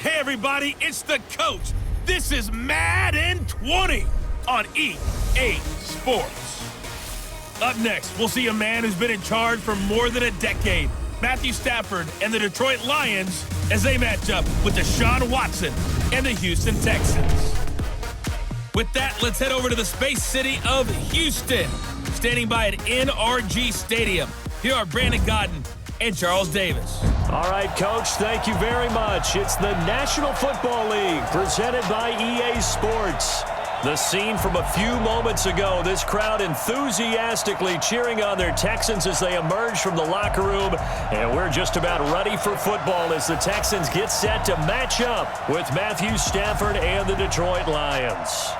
Hey everybody, it's the coach. This is Madden 20 on EA Sports. Up next, we'll see a man who's been in charge for more than a decade. Matthew Stafford and the Detroit Lions as they match up with Deshaun Watson and the Houston Texans. With that, let's head over to the space city of Houston. Standing by at NRG Stadium, here are Brandon Godden and Charles Davis. All right, Coach, thank you very much. It's the National Football League presented by EA Sports. The scene from a few moments ago, this crowd enthusiastically cheering on their Texans as they emerge from the locker room. And we're just about ready for football as the Texans get set to match up with Matthew Stafford and the Detroit Lions.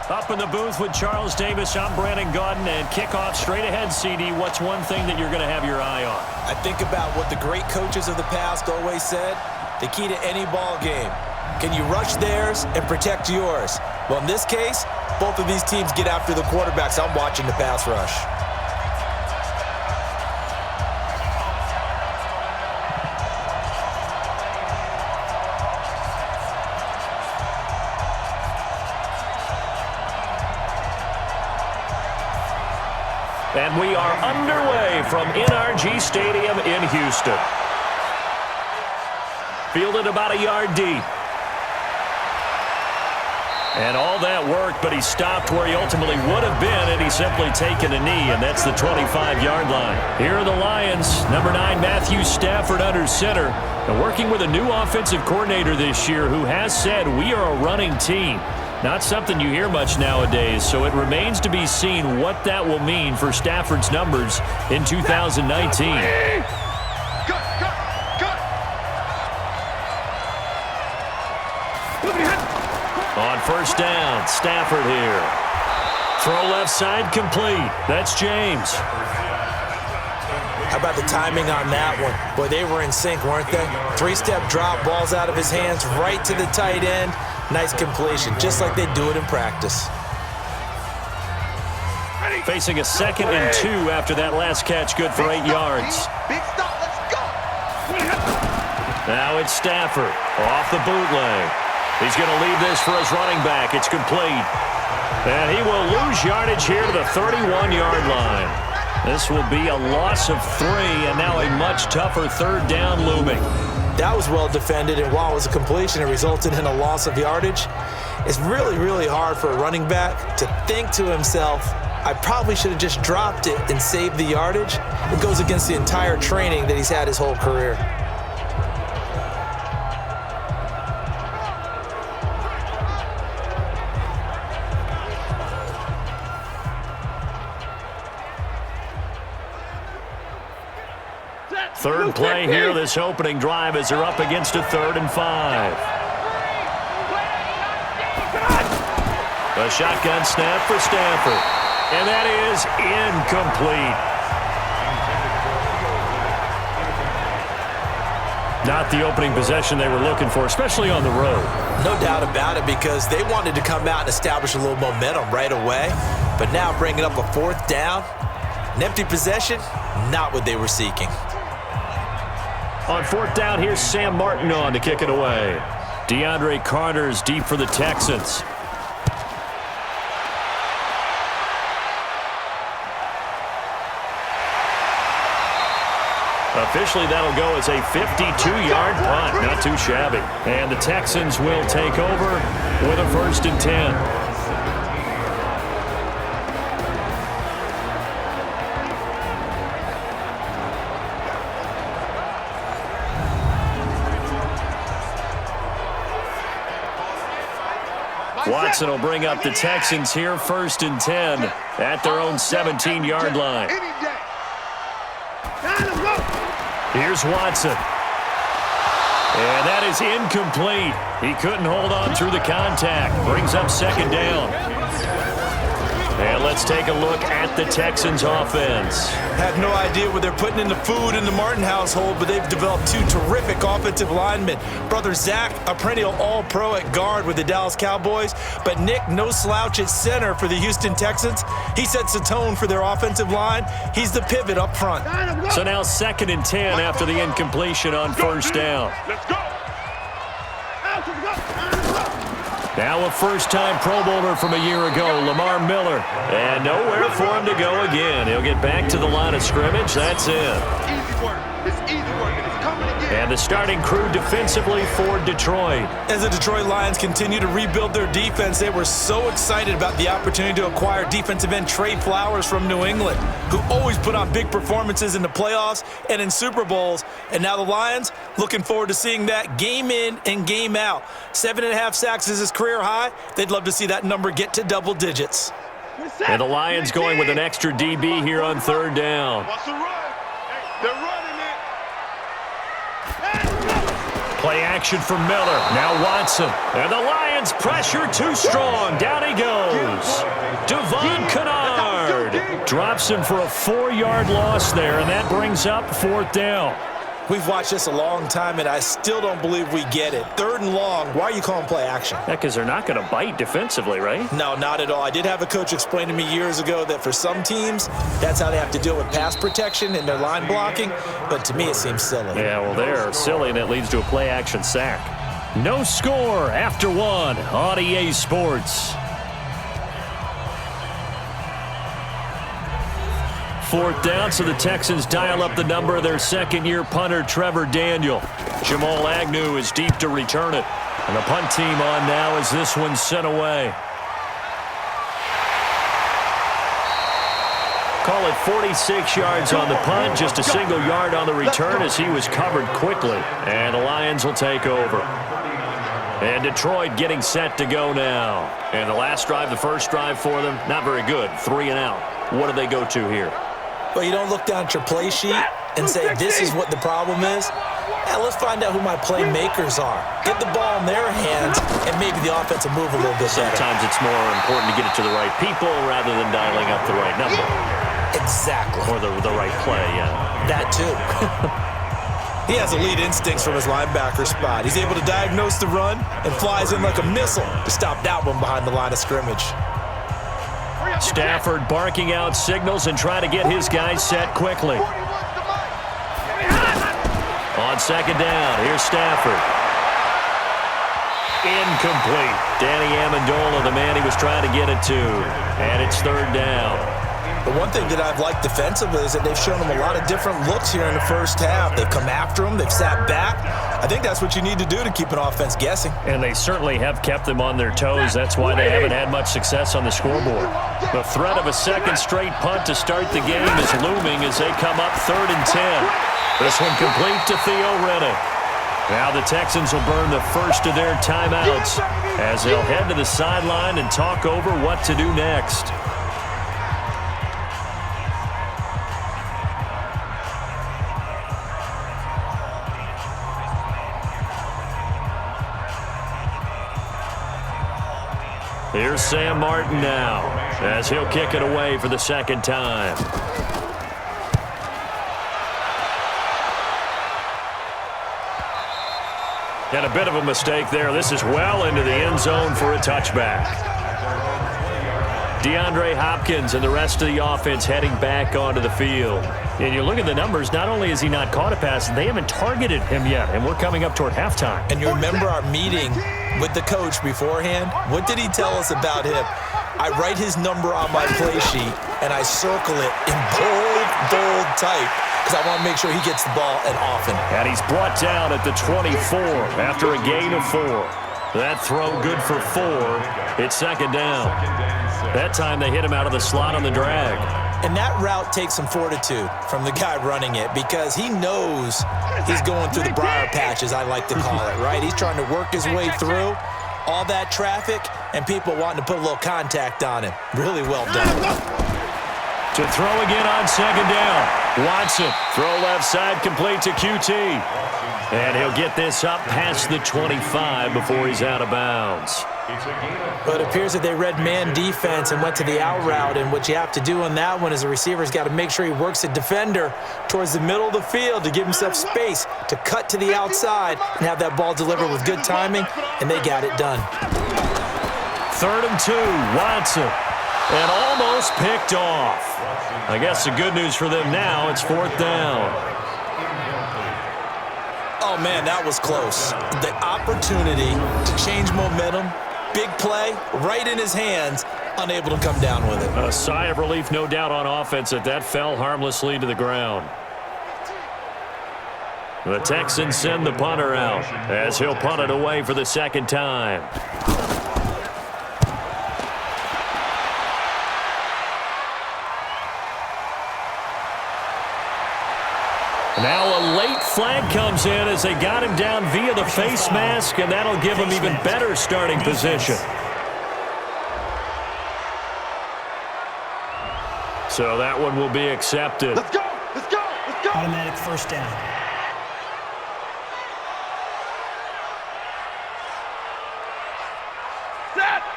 Up in the booth with Charles Davis, I'm Brandon Godden, and kickoff straight ahead, CD. What's one thing that you're going to have your eye on? I think about what the great coaches of the past always said. The key to any ball game. Can you rush theirs and protect yours? Well, in this case, both of these teams get after the quarterbacks. I'm watching the pass rush. And we are underway from NRG Stadium in Houston. Fielded about a yard deep. And all that worked, but he stopped where he ultimately would have been had he simply taken a knee, and that's the 25-yard line. Here are the Lions. Number 9, Matthew Stafford under center. And working with a new offensive coordinator this year who has said we are a running team. Not something you hear much nowadays, so it remains to be seen what that will mean for Stafford's numbers in 2019. On first down, Stafford here. Throw left side complete. That's James. How about the timing on that one? Boy, they were in sync, weren't they? Three-step drop, balls out of his hands, right to the tight end. Nice completion, just like they do it in practice. Facing a 2nd and 2 after that last catch, good for 8 yards. Big stop, let's go. Now it's Stafford off the bootleg. He's going to leave this for his running back. It's complete. And he will lose yardage here to the 31-yard line. This will be a loss of 3, and now a much tougher 3rd down looming. That was well defended, and while it was a completion, it resulted in a loss of yardage. It's really, really hard for a running back to think to himself, I probably should have just dropped it and saved the yardage. It goes against the entire training that he's had his whole career. Third play here, this opening drive as they're up against a 3rd and 5. A shotgun snap for Stafford. And that is incomplete. Not the opening possession they were looking for, especially on the road. No doubt about it, because they wanted to come out and establish a little momentum right away. But now bringing up a 4th down, an empty possession, not what they were seeking. On 4th down, here's Sam Martin on to kick it away. DeAndre Carter's deep for the Texans. Officially, that'll go as a 52-yard punt. Not too shabby. And the Texans will take over with a 1st and 10. Watson will bring up the Texans here, 1st and 10 at their own 17-yard line. Here's Watson. And that is incomplete. He couldn't hold on through the contact. Brings up 2nd down. And let's take a look at the Texans offense. Had no idea what they're putting in the food in the Martin household, but they've developed two terrific offensive linemen. Brother Zach, a perennial all-pro at guard with the Dallas Cowboys, but Nick, no slouch at center for the Houston Texans. He sets the tone for their offensive line. He's the pivot up front. So now 2nd and 10 after the incompletion on first down. Let's go. Now a first-time Pro Bowler from a year ago, Lamar Miller. And nowhere for him to go again. He'll get back to the line of scrimmage. That's it. Easy work. It's easy work, and it's coming again. And the starting crew defensively for Detroit. As the Detroit Lions continue to rebuild their defense, they were so excited about the opportunity to acquire defensive end Trey Flowers from New England, who always put on big performances in the playoffs and in Super Bowls. And now the Lions looking forward to seeing that game in and game out. 7.5 sacks is his career high. They'd love to see that number get to double digits. And the Lions going with an extra DB here on 3rd down. What's the run? Hey, they're running Play action for Miller. Now Watson. And the Lions pressure too strong. Down he goes. Devon Kennard drops him for a 4-yard loss there, and that brings up 4th down. We've watched this a long time, and I still don't believe we get it. 3rd and long, why are you calling play action? Yeah, because they're not going to bite defensively, right? No, not at all. I did have a coach explain to me years ago that for some teams, that's how they have to deal with pass protection and their line blocking, but to me it seems silly. Yeah, well, they're silly, and it leads to a play action sack. No score after 1 on EA Sports. 4th down, so the Texans dial up the number of their 2nd-year punter, Trevor Daniel. Jamal Agnew is deep to return it. And the punt team on now as this one's sent away. Call it 46 yards on the punt, just a single yard on the return as he was covered quickly. And the Lions will take over. And Detroit getting set to go now. And the last drive, the first drive for them, not very good. 3 and out. What do they go to here? Well, you don't look down at your play sheet and say, this is what the problem is. Now, let's find out who my playmakers are. Get the ball in their hands, and maybe the offense will move a little bit better. Sometimes it's more important to get it to the right people rather than dialing up the right number. Exactly. Or the right play, yeah. That, too. He has elite instincts from his linebacker spot. He's able to diagnose the run and flies in like a missile to stop that one behind the line of scrimmage. Stafford barking out signals and trying to get his guys set quickly. On 2nd down, here's Stafford. Incomplete. Danny Amendola, the man he was trying to get it to. And it's 3rd down. The one thing that I've liked defensively is that they've shown them a lot of different looks here in the first half. They've come after them. They've sat back. I think that's what you need to do to keep an offense guessing. And they certainly have kept them on their toes. That's why they haven't had much success on the scoreboard. The threat of a 2nd straight punt to start the game is looming as they come up 3rd and 10. This one complete to Theo Riddick. Now the Texans will burn the first of their timeouts as they'll head to the sideline and talk over what to do next. Here's Sam Martin now as he'll kick it away for the 2nd time. And a bit of a mistake there. This is well into the end zone for a touchback. DeAndre Hopkins and the rest of the offense heading back onto the field. And you look at the numbers, not only has he not caught a pass, they haven't targeted him yet, and we're coming up toward halftime. And you remember our meeting with the coach beforehand? What did he tell us about him? I write his number on my play sheet, and I circle it in bold type because I want to make sure he gets the ball and often. And he's brought down at the 24 after a gain of 4. That throw good for 4. It's 2nd down. That time they hit him out of the slot on the drag. And that route takes some fortitude from the guy running it because he knows he's going through the briar patches, I like to call it, right? He's trying to work his way through all that traffic and people wanting to put a little contact on him. Really well done. To throw again on 2nd down. Watson, throw left side, complete to QT. And he'll get this up past the 25 before he's out of bounds. But it appears that they read man defense and went to the out route, and what you have to do on that one is the receiver's got to make sure he works the defender towards the middle of the field to give himself space to cut to the outside and have that ball delivered with good timing, and they got it done. 3rd and 2, Watson. And almost picked off. I guess the good news for them now, it's 4th down. Oh, man, that was close. The opportunity to change momentum, big play, right in his hands, unable to come down with it. A sigh of relief, no doubt, on offense that fell harmlessly to the ground. The Texans send the punter out as he'll punt it away for the 2nd time. Now a late flag comes in as they got him down via the face mask, and that'll give him even better starting position. So that one will be accepted. Let's go! Let's go! Let's go! Automatic 1st down.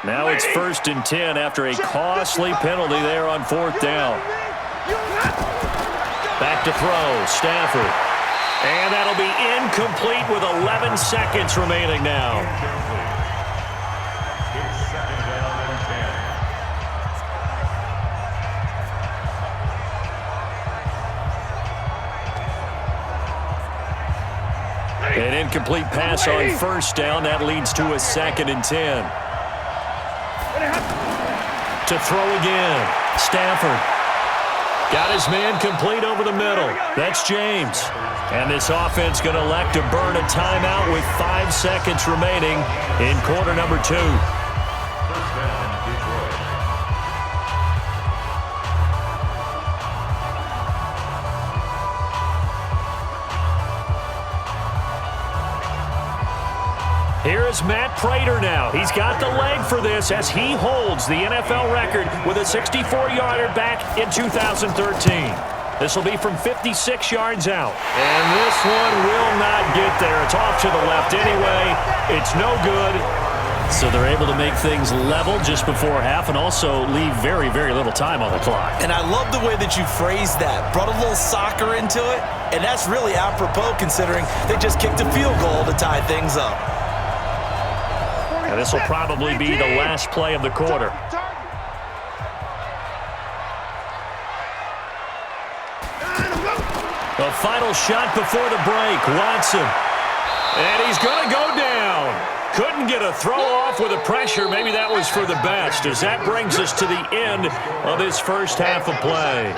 Now it's 1st and 10 after a costly penalty there on 4th down. Back to throw, Stafford. And that'll be incomplete with 11 seconds remaining now. An incomplete pass on 1st down. That leads to a 2nd and 10. To throw again, Stafford. Got his man complete over the middle. That's James. And this offense going to elect to burn a timeout with 5 seconds remaining in quarter number 2. Here is Matt Prater now. He's got the leg for this as he holds the NFL record with a 64-yarder back in 2013. This will be from 56 yards out. And this one will not get there. It's off to the left anyway. It's no good. So they're able to make things level just before half and also leave very, very little time on the clock. And I love the way that you phrased that. Brought a little soccer into it, and that's really apropos considering they just kicked a field goal to tie things up. And this will probably be the last play of the quarter. The final shot before the break, Watson. And he's going to go down. Couldn't get a throw off with the pressure. Maybe that was for the best, as that brings us to the end of this first half of play.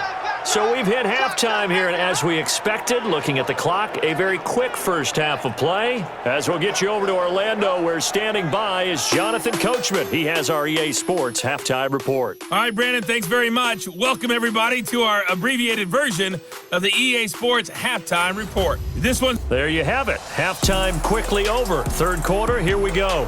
So we've hit halftime here, and as we expected, looking at the clock, a very quick first half of play. As we'll get you over to Orlando, where standing by is Jonathan Coachman. He has our EA Sports Halftime Report. All right, Brandon, thanks very much. Welcome, everybody, to our abbreviated version of the EA Sports Halftime Report. This one. There you have it. Halftime quickly over. 3rd quarter, here we go.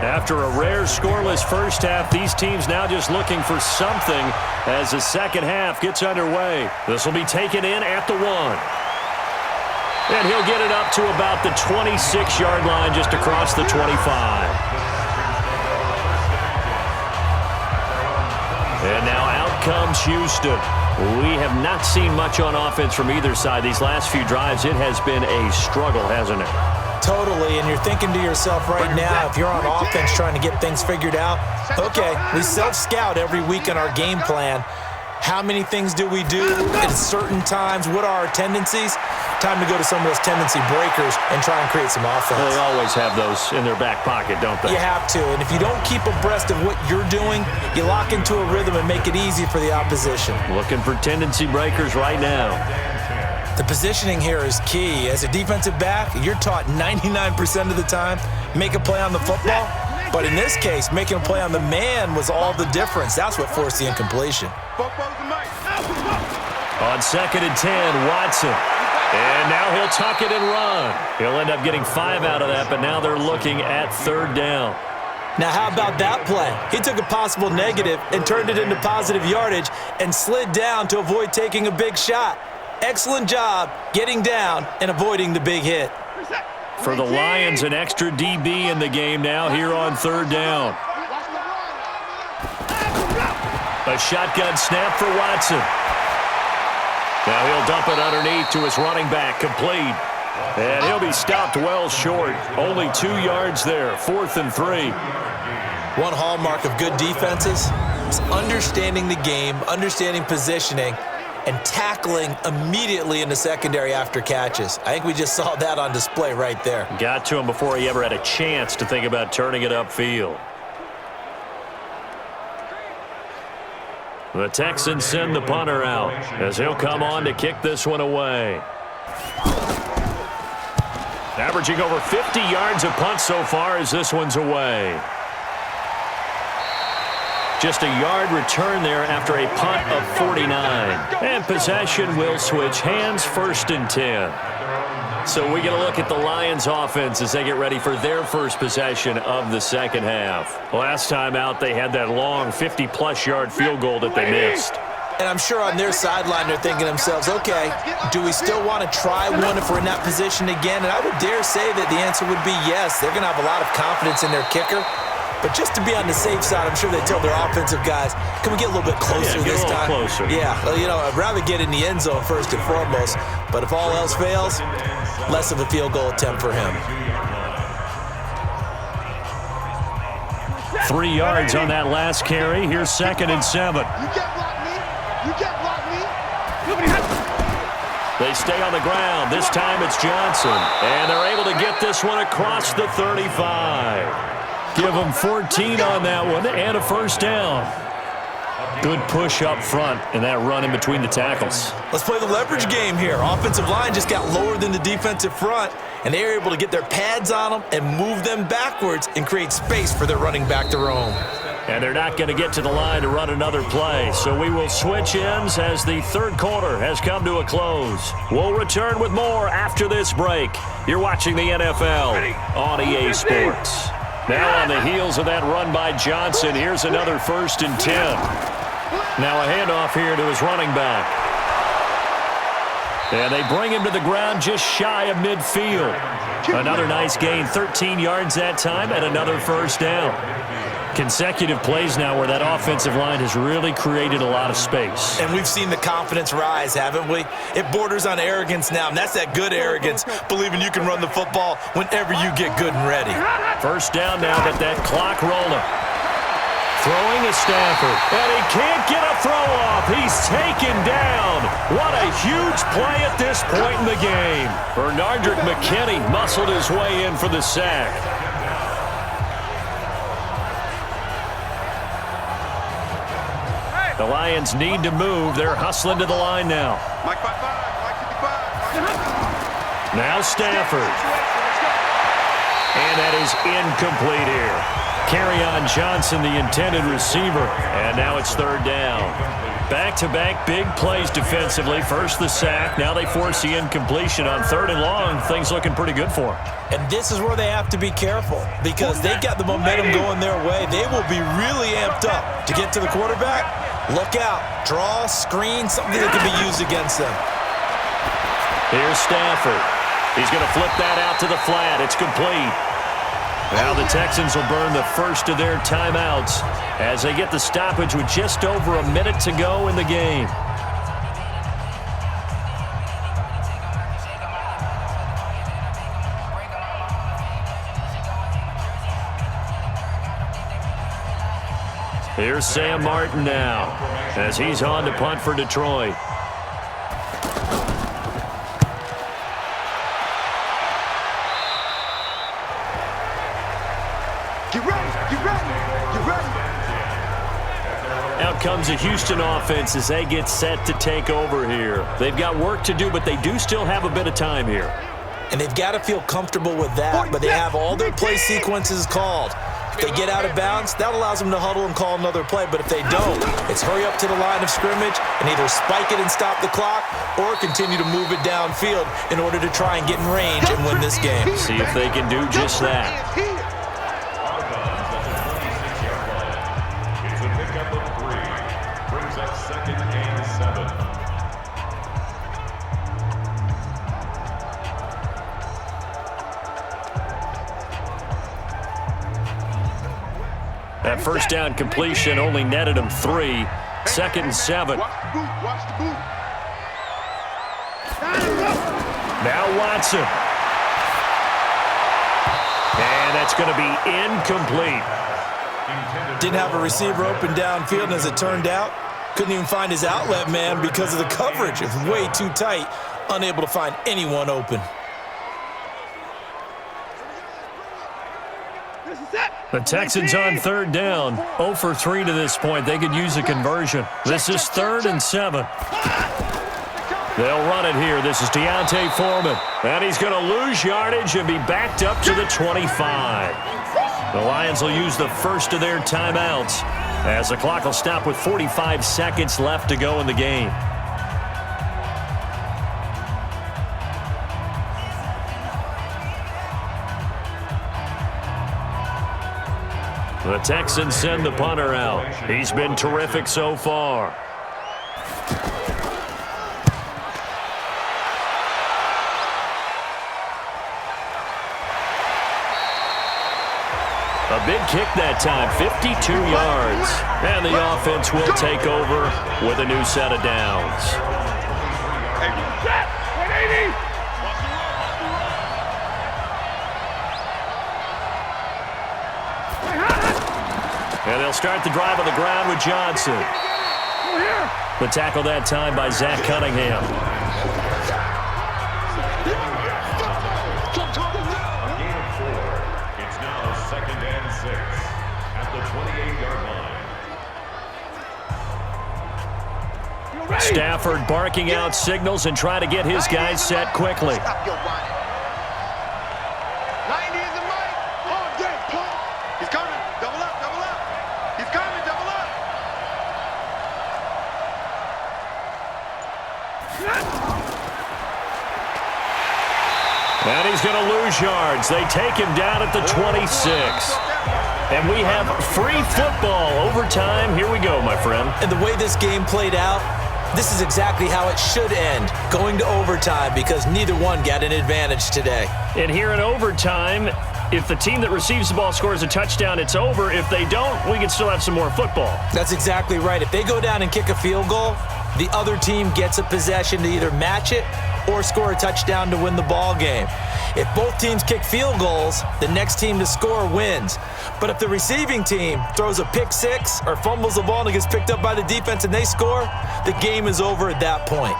After a rare scoreless first half, these teams now just looking for something as the second half gets underway. This will be taken in at the 1. And he'll get it up to about the 26-yard line just across the 25. And now out comes Houston. We have not seen much on offense from either side. These last few drives, it has been a struggle, hasn't it? Totally, and you're thinking to yourself right now, if you're on offense trying to get things figured out, okay, we self-scout every week in our game plan. How many things do we do at certain times? What are our tendencies? time to go to some of those tendency breakers and try and create some offense. They always have those in their back pocket, don't they? You have to, and if you don't keep abreast of what you're doing, you lock into a rhythm and make it easy for the opposition. Looking for tendency breakers right now. The positioning here is key. As a defensive back, you're taught 99% of the time, make a play on the football. But in this case, making a play on the man was all the difference. That's what forced the incompletion. On 2nd and 10, Watson. And now he'll tuck it and run. He'll end up getting 5 out of that, but now they're looking at 3rd down. Now, how about that play? He took a possible negative and turned it into positive yardage and slid down to avoid taking a big shot. Excellent job getting down and avoiding the big hit. For the Lions, an extra DB in the game now here on 3rd down. A shotgun snap for Watson. Now he'll dump it underneath to his running back, complete. And he'll be stopped well short. Only 2 yards there, 4th and 3. One hallmark of good defenses is understanding the game, understanding positioning, and tackling immediately in the secondary after catches. I think we just saw that on display right there. Got to him before he ever had a chance to think about turning it upfield. The Texans send the punter out as he'll come on to kick this one away. Averaging over 50 yards a punt so far as this one's away. Just a yard return there after a punt of 49. And possession will switch hands, 1st and 10. So we get a look at the Lions offense as they get ready for their first possession of the second half. Last time out, they had that long 50-plus yard field goal that they missed. And I'm sure on their sideline they're thinking to themselves, okay, do we still want to try one if we're in that position again? And I would dare say that the answer would be yes. They're going to have a lot of confidence in their kicker. But just to be on the safe side, I'm sure they tell their offensive guys, can we get a little bit closer this time? Closer. Yeah, well, you know, I'd rather get in the end zone first and foremost. But if all else fails, less of a field goal attempt for him. 3 yards on that last carry. Here's 2nd and 7. You can't block me. You can't block me. They stay on the ground. This time it's Johnson. And they're able to get this one across the 35. Give them 14 on that one and a 1st down. Good push up front and that run in between the tackles. Let's play the leverage game here. Offensive line just got lower than the defensive front, and they were able to get their pads on them and move them backwards and create space for their running back to roam. And they're not going to get to the line to run another play. So we will switch ends as the 3rd quarter has come to a close. We'll return with more after this break. You're watching the NFL on EA Sports. Now on the heels of that run by Johnson, here's another 1st and 10. Now a handoff here to his running back. And they bring him to the ground just shy of midfield. Another nice gain, 13 yards that time, and another 1st down. Consecutive plays now where that offensive line has really created a lot of space. And we've seen the confidence rise, haven't we? It borders on arrogance now, and that's that good arrogance, believing you can run the football whenever you get good and ready. 1st down now, but that clock rolling. Throwing is Stafford, and he can't get a throw off. He's taken down. What a huge play at this point in the game. Bernardrick McKinney muscled his way in for the sack. The Lions need to move. They're hustling to the line now. Mike 5-5, Mike 55. Now Stafford. And that is incomplete here. Kerryon Johnson, the intended receiver. And now it's 3rd down. Back-to-back big plays defensively. First the sack. Now they force the incompletion on 3rd and long. Things looking pretty good for them. And this is where they have to be careful because they've got the momentum going their way. They will be really amped up to get to the quarterback. Look out. Draw, screen, something that can be used against them. Here's Stafford. He's going to flip that out to the flat. It's complete. Now the Texans will burn the first of their timeouts as they get the stoppage with just over a minute to go in the game. Here's Sam Martin now as he's on to punt for Detroit. comes the Houston offense as they get set to take over here. They've got work to do, but they do still have a bit of time here. And they've got to feel comfortable with that, but they have all their play sequences called. If they get out of bounds, that allows them to huddle and call another play. But if they don't, it's hurry up to the line of scrimmage and either spike it and stop the clock or continue to move it downfield in order to try and get in range and win this game. See if they can do just that. It's a pickup of 3. Brings up 2nd and 7. That first down completion only netted him 3. 2nd and 7. Watch the boot. Watch the boot. Now Watson. And that's going to be incomplete. Didn't have a receiver open downfield, and as it turned out, couldn't even find his outlet man because of the coverage. It was way too tight, unable to find anyone open. The Texans on 3rd down. 0 for 3 to this point. They could use a conversion. This is 3rd and 7. They'll run it here. This is Deontay Foreman. And he's going to lose yardage and be backed up to the 25. The Lions will use the first of their timeouts as the clock will stop with 45 seconds left to go in the game. The Texans send the punter out. He's been terrific so far. A big kick that time, 52 yards. And the offense will take over with a new set of downs. And they'll start the drive on the ground with Johnson. The tackle that time by Zach Cunningham. It's now 2nd and 6 at the 28-yard line. Stafford barking out signals and trying to get his guys set quickly. Stop your whining. 90 is the mic. All day, Paul. He's coming. Double up, double up. He's coming, double up. And he's going to lose yards. They take him down at the 26. And we have free football overtime. Here we go, my friend. And the way this game played out, this is exactly how it should end, going to overtime, because neither one got an advantage today. And here in overtime, if the team that receives the ball scores a touchdown, it's over. If they don't, we can still have some more football. That's exactly right. If they go down and kick a field goal, the other team gets a possession to either match it or score a touchdown to win the ball game. If both teams kick field goals, the next team to score wins. But if the receiving team throws a pick six or fumbles the ball and it gets picked up by the defense and they score, the game is over at that point.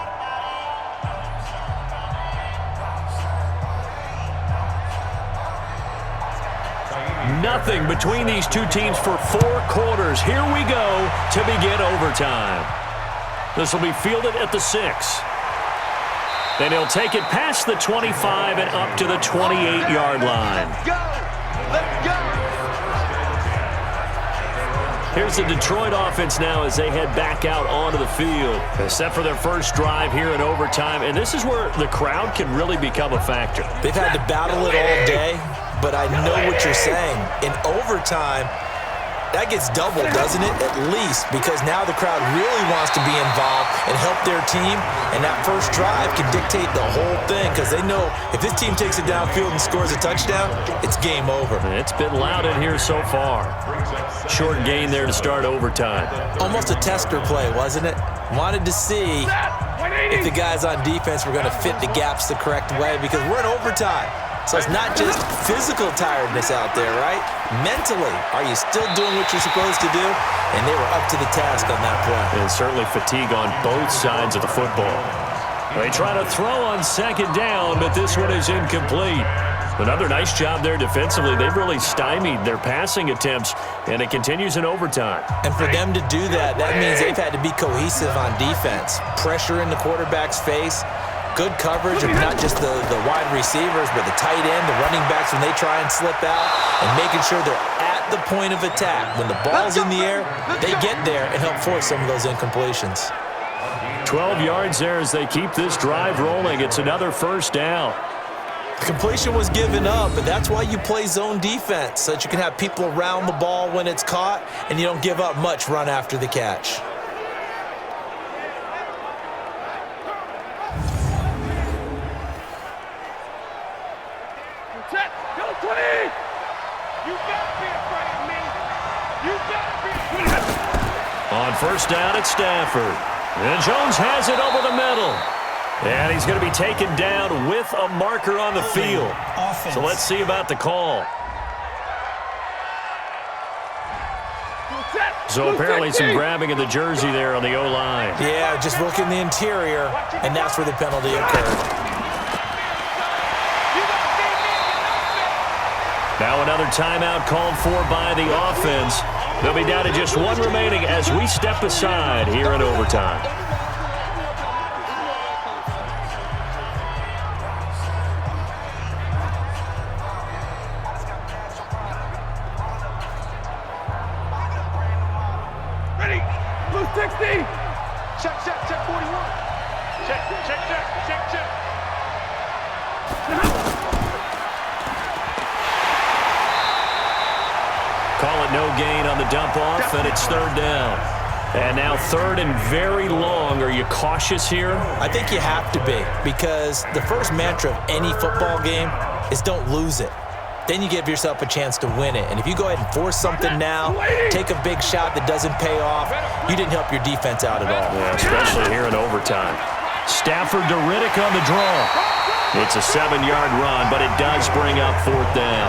Nothing between these two teams for 4 quarters. Here we go to begin overtime. This will be fielded at the 6. Then he'll take it past the 25 and up to the 28-yard line. Let's go. Let's go. Here's the Detroit offense now as they head back out onto the field. They're set for their first drive here in overtime, and this is where the crowd can really become a factor. They've had to battle it all day, but I know what you're saying. In overtime, that gets doubled, doesn't it? At least, because now the crowd really wants to be involved and help their team, and that first drive can dictate the whole thing because they know if this team takes it downfield and scores a touchdown, it's game over. It's been loud in here so far. Short gain there to start overtime. Almost a tester play, wasn't it? Wanted to see if the guys on defense were going to fit the gaps the correct way because we're in overtime. So it's not just physical tiredness out there, right? Mentally, are you still doing what you're supposed to do? And they were up to the task on that play. And certainly fatigue on both sides of the football. They try to throw on second down, but this one is incomplete. Another nice job there defensively. They've really stymied their passing attempts, and it continues in overtime. And for them to do that, that means they've had to be cohesive on defense. Pressure in the quarterback's face, good coverage of not just the wide receivers, but the tight end, the running backs when they try and slip out, and making sure they're at the point of attack. When the ball's in the air, they get there and help force some of those incompletions. 12 yards there as they keep this drive rolling. It's another first down. Completion was given up, but that's why you play zone defense, so that you can have people around the ball when it's caught, and you don't give up much run after the catch. On first down at Stafford. And Jones has it over the middle. And he's going to be taken down with a marker on the field. So let's see about the call. So apparently some grabbing of the jersey there on the O-line. Yeah, just look in the interior, and that's where the penalty occurred. Now another timeout called for by the offense. They'll be down to just one remaining as we step aside here in overtime. Ready? Blue 60. Check, 41. Check. Call it no gain on the dump off, and it's third down. And now third and very long. Are you cautious here? I think you have to be, because the first mantra of any football game is don't lose it. Then you give yourself a chance to win it. And if you go ahead and force something now, take a big shot that doesn't pay off, you didn't help your defense out at all. Yeah, especially here in overtime. Stafford to Riddick on the draw. It's a 7-yard run, but it does bring up fourth down.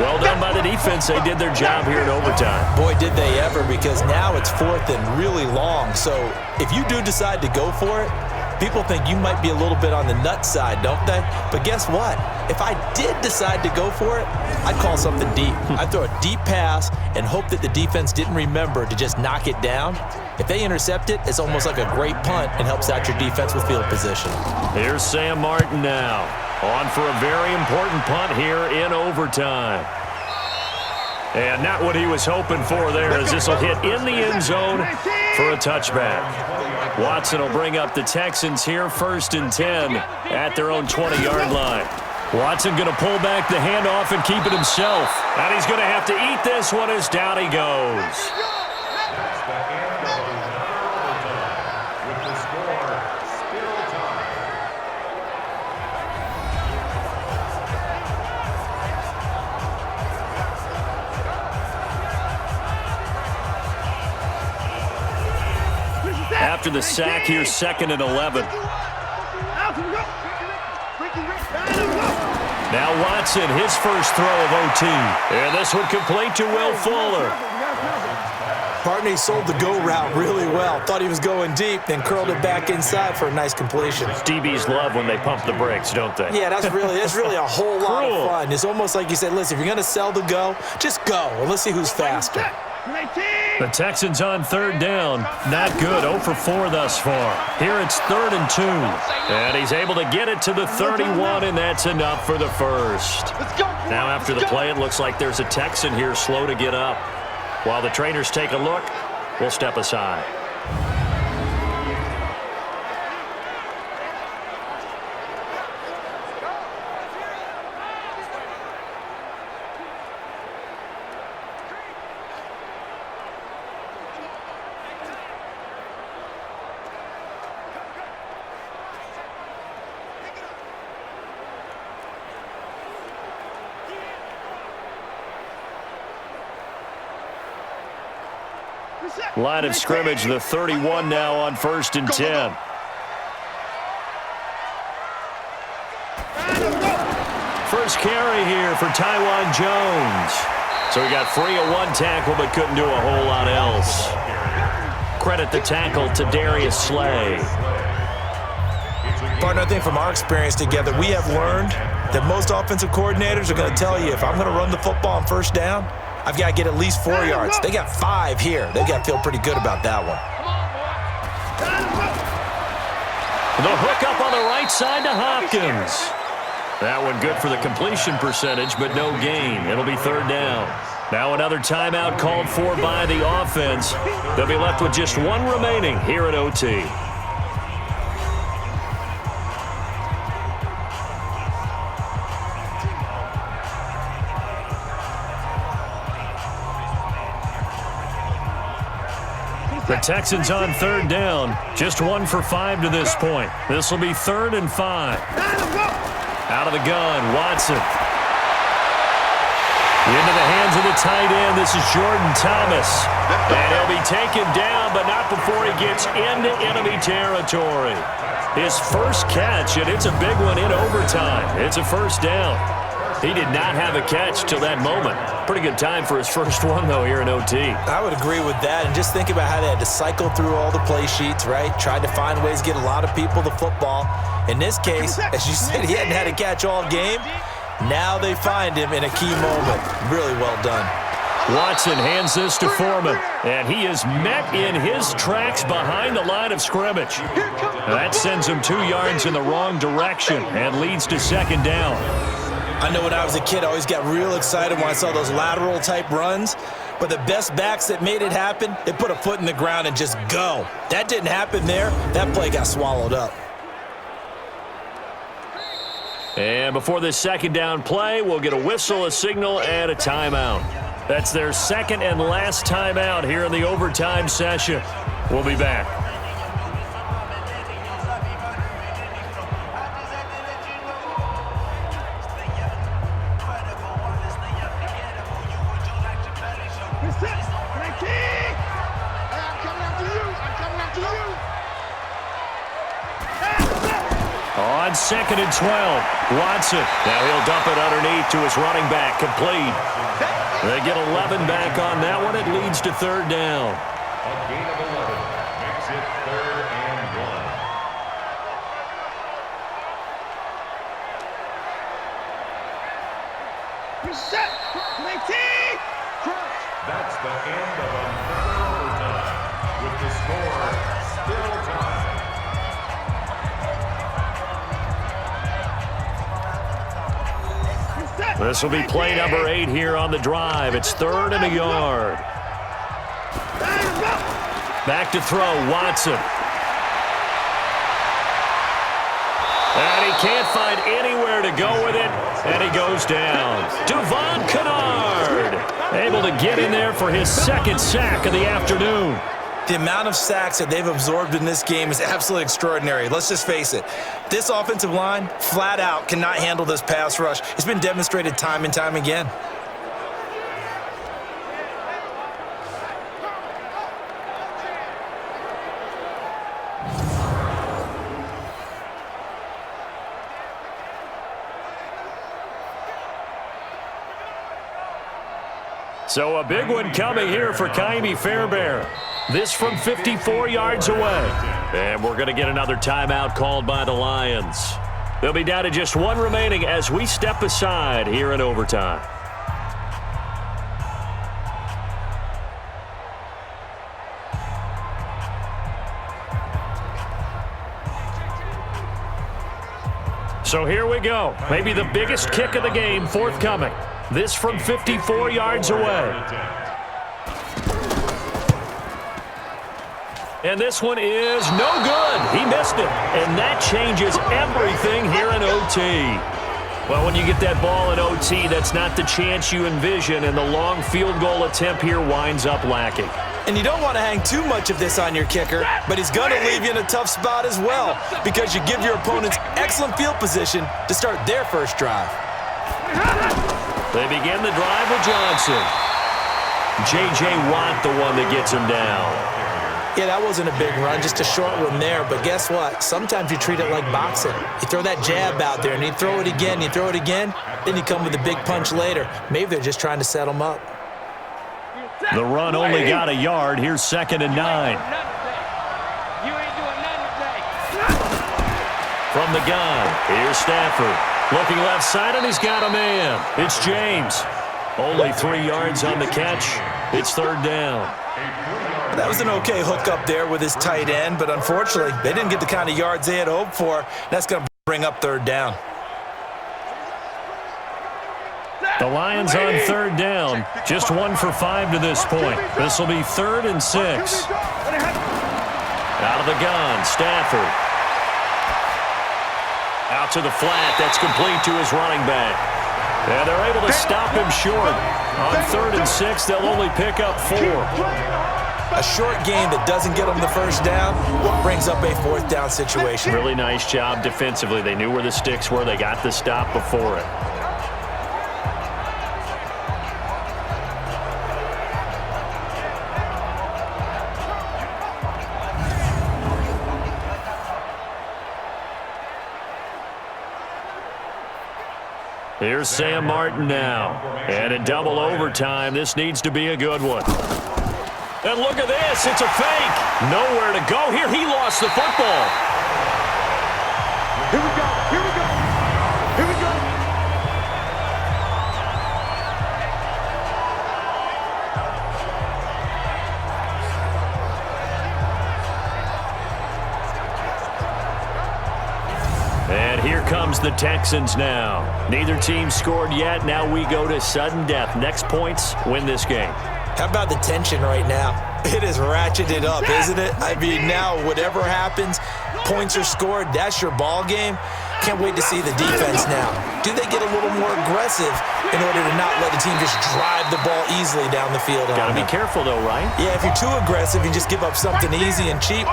Well done by the defense. They did their job here in overtime. Boy, did they ever, because now it's fourth and really long. So if you do decide to go for it, people think you might be a little bit on the nut side, don't they? But guess what? If I did decide to go for it, I'd call something deep. I'd throw a deep pass and hope that the defense didn't remember to just knock it down. If they intercept it, it's almost like a great punt and helps out your defense with field position. Here's Sam Martin now, on for a very important punt here in overtime. And not what he was hoping for there, as this will hit in the end zone for a touchback. Watson will bring up the Texans here, 1st and 10 at their own 20-yard line. Watson going to pull back the handoff and keep it himself. And he's going to have to eat this one as down he goes. With the score still tied. After the sack here, 2nd and 11. Now Watson, his first throw of OT. And this one complete to Will Fuller. Partney sold the go route really well. Thought he was going deep, then curled it back inside for a nice completion. DBs love when they pump the brakes, don't they? Yeah, that's really a whole lot of fun. It's almost like you said, listen, if you're going to sell the go, just go. And let's see who's faster. The Texans on 3rd down. Not good. 0 for 4 thus far. Here it's 3rd and 2. And he's able to get it to the 31, and that's enough for the first. Now after the play, it looks like there's a Texan here slow to get up. While the trainers take a look, we'll step aside. Line of scrimmage, the 31 now on 1st and 10. First carry here for Taiwan Jones. So he got free of one tackle but couldn't do a whole lot else. Credit the tackle to Darius Slay. Partner, I think from our experience together, we have learned that most offensive coordinators are going to tell you, if I'm going to run the football on first down, I've got to get at least 4 yards. They got 5 here. They've got to feel pretty good about that one. The hook up on the right side to Hopkins. That one good for the completion percentage, but no gain. It'll be third down. Now another timeout called for by the offense. They'll be left with just one remaining here at OT. The Texans on third down. Just 1 for 5 to this point. This will be 3rd and 5. Out of the gun, Watson. Into the hands of the tight end. This is Jordan Thomas. And he'll be taken down, but not before he gets into enemy territory. His first catch, and it's a big one in overtime. It's a first down. He did not have a catch till that moment. Pretty good time for his first one, though, here in OT. I would agree with that. And just think about how they had to cycle through all the play sheets, right? Tried to find ways to get a lot of people the football. In this case, as you said, he hadn't had a catch all game. Now they find him in a key moment. Really well done. Watson hands this to Foreman, and he is met in his tracks behind the line of scrimmage. That sends him 2 yards in the wrong direction and leads to second down. I know when I was a kid, I always got real excited when I saw those lateral-type runs. But the best backs that made it happen, they put a foot in the ground and just go. That didn't happen there. That play got swallowed up. And before this second down play, we'll get a whistle, a signal, and a timeout. That's their second and last timeout here in the overtime session. We'll be back. On 2nd and 12, Watson. Now he'll dump it underneath to his running back, complete. They get 11 back on that one. It leads to third down. A gain of 11 makes it 3rd and 1. That's the end of another overtime, with the score still tied. This will be play number 8 here on the drive. It's 3rd and a yard. Back to throw, Watson. And he can't find anywhere to go with it, and he goes down. Devon Kennard able to get in there for his 2nd sack of the afternoon. The amount of sacks that they've absorbed in this game is absolutely extraordinary. Let's just face it. This offensive line, flat out, cannot handle this pass rush. It's been demonstrated time and time again. So a big one coming here for Ka'imi Fairbairn. This from 54 yards away. And we're going to get another timeout called by the Lions. They'll be down to just 1 remaining as we step aside here in overtime. So here we go. Maybe the biggest kick of the game forthcoming. This from 54 yards away. And this one is no good. He missed it. And that changes everything here in OT. Well, when you get that ball in OT, that's not the chance you envision, and the long field goal attempt here winds up lacking. And you don't want to hang too much of this on your kicker, but he's going to leave you in a tough spot as well, because you give your opponents excellent field position to start their first drive. They begin the drive with Johnson. J.J. Watt, the one that gets him down. Yeah, that wasn't a big run, just a short one there. But guess what? Sometimes you treat it like boxing. You throw that jab out there, and you throw it again, you throw it again, then you come with a big punch later. Maybe they're just trying to set him up. The run only got a yard. Here's 2nd and 9. From the gun, here's Stafford. Looking left side, and he's got a man. It's James. Only 3 yards on the catch. It's third down. That was an okay hookup there with his tight end, but unfortunately, they didn't get the kind of yards they had hoped for. That's going to bring up third down. The Lions on third down. Just 1 for 5 to this point. This will be 3rd and 6. Out of the gun, Stafford. Out to the flat. That's complete to his running back. And they're able to stop him short. On 3rd and 6, they'll only pick up 4. A short game that doesn't get them the first down brings up a 4th down situation. Really nice job defensively. They knew where the sticks were. They got the stop before it. Here's Sam Martin now. And in double overtime, this needs to be a good one. And look at this. It's a fake. Nowhere to go here. He lost the football. Here we go. Here we go. Here we go. And here comes the Texans now. Neither team scored yet. Now we go to sudden death. Next points win this game. How about the tension right now? It is ratcheted up, isn't it? I mean, now whatever happens, points are scored, that's your ball game. Can't wait to see the defense now. Do they get a little more aggressive in order to not let the team just drive the ball easily down the field? Got to be careful, though, right? Yeah, if you're too aggressive, you just give up something easy and cheap.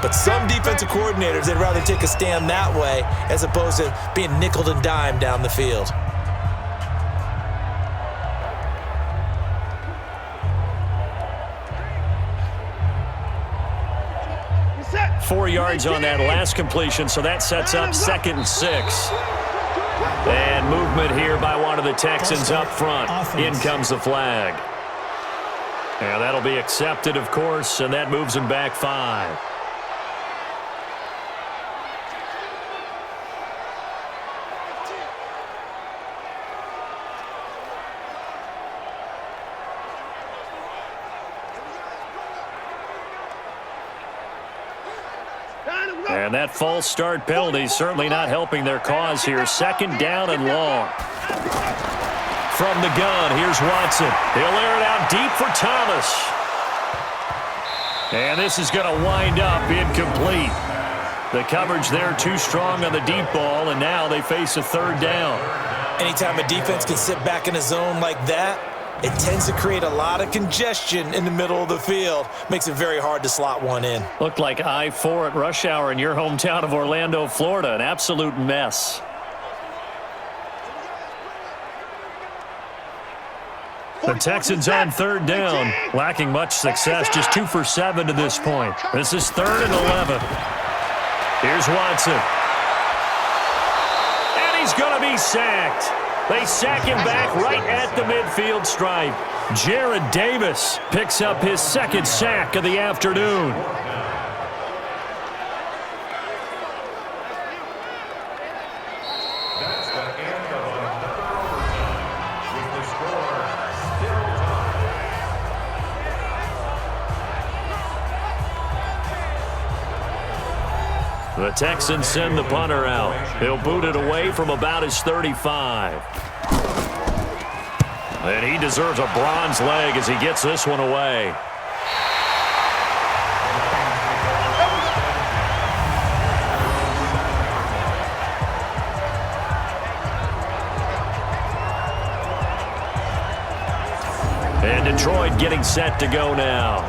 But some defensive coordinators, they'd rather take a stand that way as opposed to being nickeled and dimed down the field. Set. 4 yards on that last completion, so that sets up 2nd and 6. And movement here by one of the Texans up front. In comes the flag. And that'll be accepted, of course, and that moves him back 5. And that false start penalty certainly not helping their cause here. 2nd down and long. From the gun, here's Watson. He'll air it out deep for Thomas. And this is going to wind up incomplete. The coverage there too strong on the deep ball, and now they face a 3rd down. Anytime a defense can sit back in a zone like that, it tends to create a lot of congestion in the middle of the field. Makes it very hard to slot one in. Looked like I-4 at rush hour in your hometown of Orlando, Florida. An absolute mess. The Texans on 3rd down, lacking much success, just 2 for 7 to this point. This is 3rd and 11. Here's Watson. And he's going to be sacked. They sack him back right at the midfield stripe. Jared Davis picks up his 2nd sack of the afternoon. That's the end of another overtime with the score still tied. The Texans send the punter out. He'll boot it away from about his 35. And he deserves a bronze leg as he gets this one away. And Detroit getting set to go now.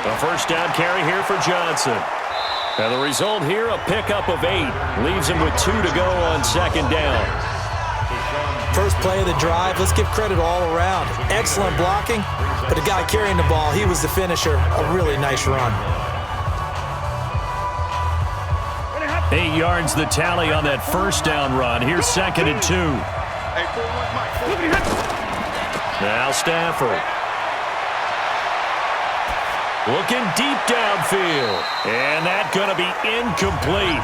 A 1st down carry here for Johnson. And the result here, a pickup of 8. Leaves him with 2 to go on 2nd down. First play of the drive, let's give credit all around. Excellent blocking, but the guy carrying the ball, he was the finisher. A really nice run. 8 yards the tally on that first down run. Here's 2nd and 2. Hey, 4-1, Mike. Now Stafford. Looking deep downfield. And that's going to be incomplete.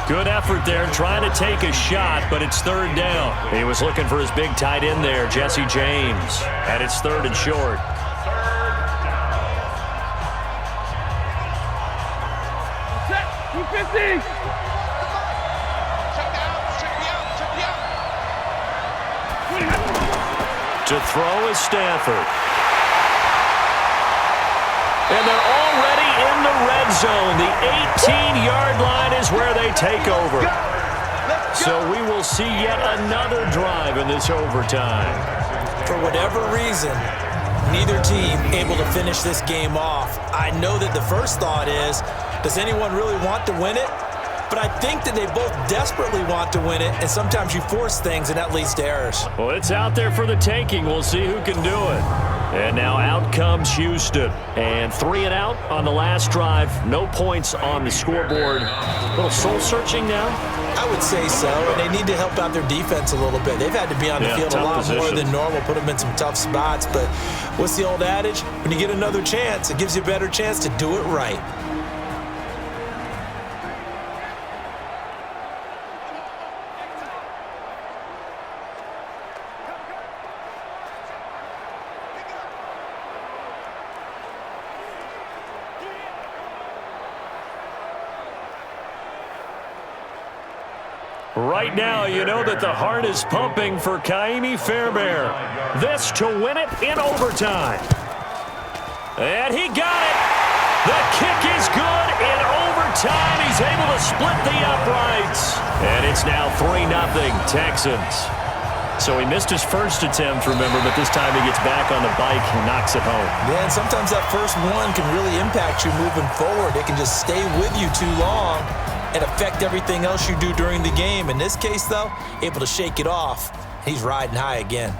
Good effort there trying to take a shot, but it's 3rd down. He was looking for his big tight end there, Jesse James. And it's 3rd and short. Check me out. To throw is Stafford. And they're already in the red zone. The 18-yard line is where they take over. So we will see yet another drive in this overtime. For whatever reason, neither team able to finish this game off. I know that the first thought is, does anyone really want to win it? But I think that they both desperately want to win it, and sometimes you force things, and that leads to errors. Well, it's out there for the taking. We'll see who can do it. And now out comes Houston. And 3 and out on the last drive. No points on the scoreboard. A little soul-searching now? I would say so, and they need to help out their defense a little bit. They've had to be on the field a lot more than normal, put them in some tough spots. But what's the old adage? When you get another chance, it gives you a better chance to do it right. Right now, you know that the heart is pumping for Kaimi Fairbairn. This to win it in overtime. And he got it. The kick is good in overtime. He's able to split the uprights. And it's now 3-0 Texans. So he missed his first attempt, remember, but this time he gets back on the bike and knocks it home. Yeah, and sometimes that first one can really impact you moving forward. It can just stay with you too long and affect everything else you do during the game. In this case, though, able to shake it off. He's riding high again.